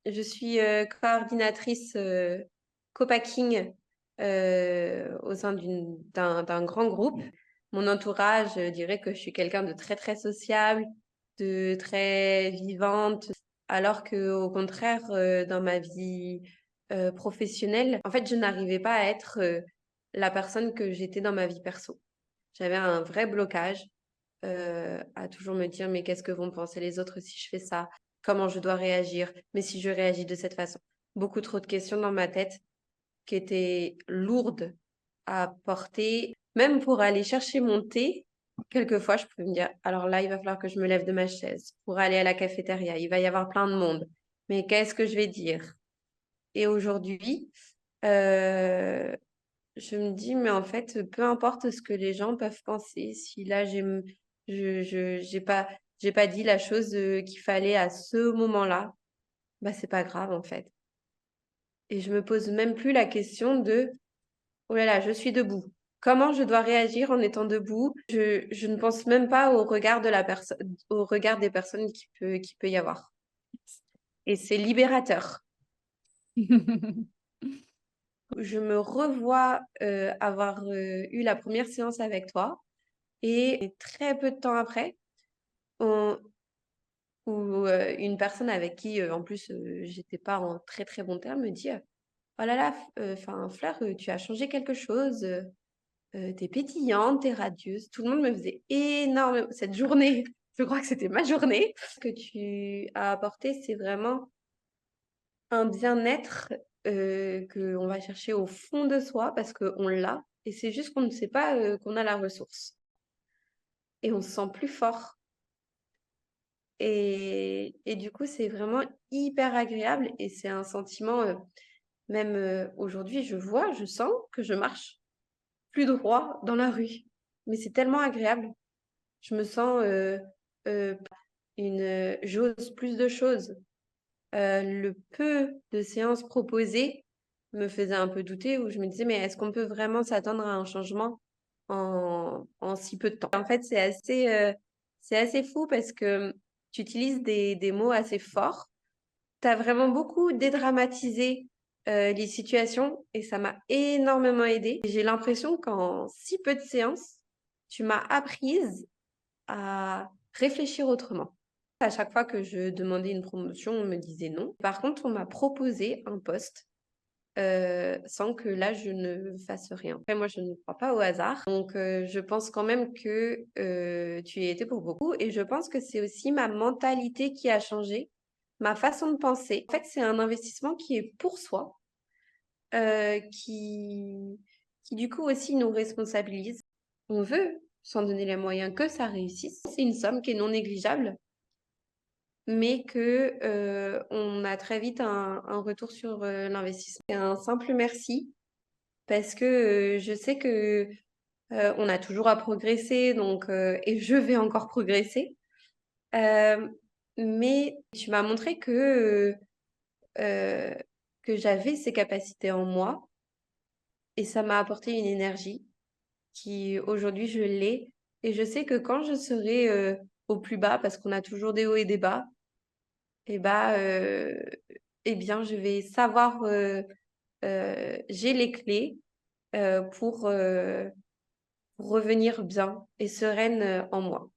Je suis coordinatrice co-packing au sein d'un grand groupe. Mon entourage dirait que je suis quelqu'un de très très sociable, de très vivante, alors que au contraire, dans ma vie professionnelle, en fait, je n'arrivais pas à être la personne que j'étais dans ma vie perso. J'avais un vrai blocage à toujours me dire, mais qu'est-ce que vont penser les autres si je fais ça? Comment je dois réagir? Mais si je réagis de cette façon? Beaucoup trop de questions dans ma tête qui étaient lourdes à porter. Même pour aller chercher mon thé, quelquefois, je pouvais me dire, alors là, il va falloir que je me lève de ma chaise pour aller à la cafétéria. Il va y avoir plein de monde. Mais qu'est-ce que je vais dire? Et aujourd'hui, euh, je me dis, mais en fait, peu importe ce que les gens peuvent penser, si là, j'ai pas dit la chose qu'il fallait à ce moment-là, bah, c'est pas grave, en fait. Et je me pose même plus la question de, oh là là, je suis debout. Comment je dois réagir en étant debout? Je ne pense même pas au regard de la personne, au regard des personnes qui peut y avoir. Et c'est libérateur. Je me revois avoir eu la première séance avec toi. Et très peu de temps après, on- où une personne avec qui, en plus, j'étais pas en très très bon terme, me dit oh là là, enfin, Fleur, tu as changé quelque chose, t'es pétillante, t'es radieuse. Tout le monde me faisait énormément. Cette journée, je crois que c'était ma journée. Ce que tu as apporté, c'est vraiment un bien-être qu'on va chercher au fond de soi parce qu'on l'a. Et c'est juste qu'on ne sait pas qu'on a la ressource. Et on se sent plus fort. Et du coup, c'est vraiment hyper agréable et c'est un sentiment, même aujourd'hui, je sens que je marche plus droit dans la rue. Mais c'est tellement agréable. Je me sens euh, j'ose plus de choses. Le peu de séances proposées me faisait un peu douter où je me disais, mais est-ce qu'on peut vraiment s'attendre à un changement en si peu de temps? En fait, c'est assez fou parce que tu utilises des mots assez forts. Tu as vraiment beaucoup dédramatisé les situations et ça m'a énormément aidé. J'ai l'impression qu'en si peu de séances, tu m'as apprise à réfléchir autrement. À chaque fois que je demandais une promotion, on me disait non. Par contre, on m'a proposé un poste sans que là, je ne fasse rien. Après, moi, je ne crois pas au hasard. Donc, je pense quand même que tu y étais pour beaucoup. Et je pense que c'est aussi ma mentalité qui a changé, ma façon de penser. En fait, c'est un investissement qui est pour soi, euh, qui, qui du coup aussi nous responsabilise. On veut s'en donner les moyens que ça réussisse. C'est une somme qui est non négligeable mais que on a très vite un retour sur l'investissement. Et un simple merci parce que je sais que on a toujours à progresser donc et je vais encore progresser. Euh, mais tu m'as montré euh, que j'avais ces capacités en moi et ça m'a apporté une énergie qui aujourd'hui je l'ai et je sais que quand je serai au plus bas parce qu'on a toujours des hauts et des bas et bah eh bien, je vais savoir, j'ai les clés pour revenir bien et sereine en moi.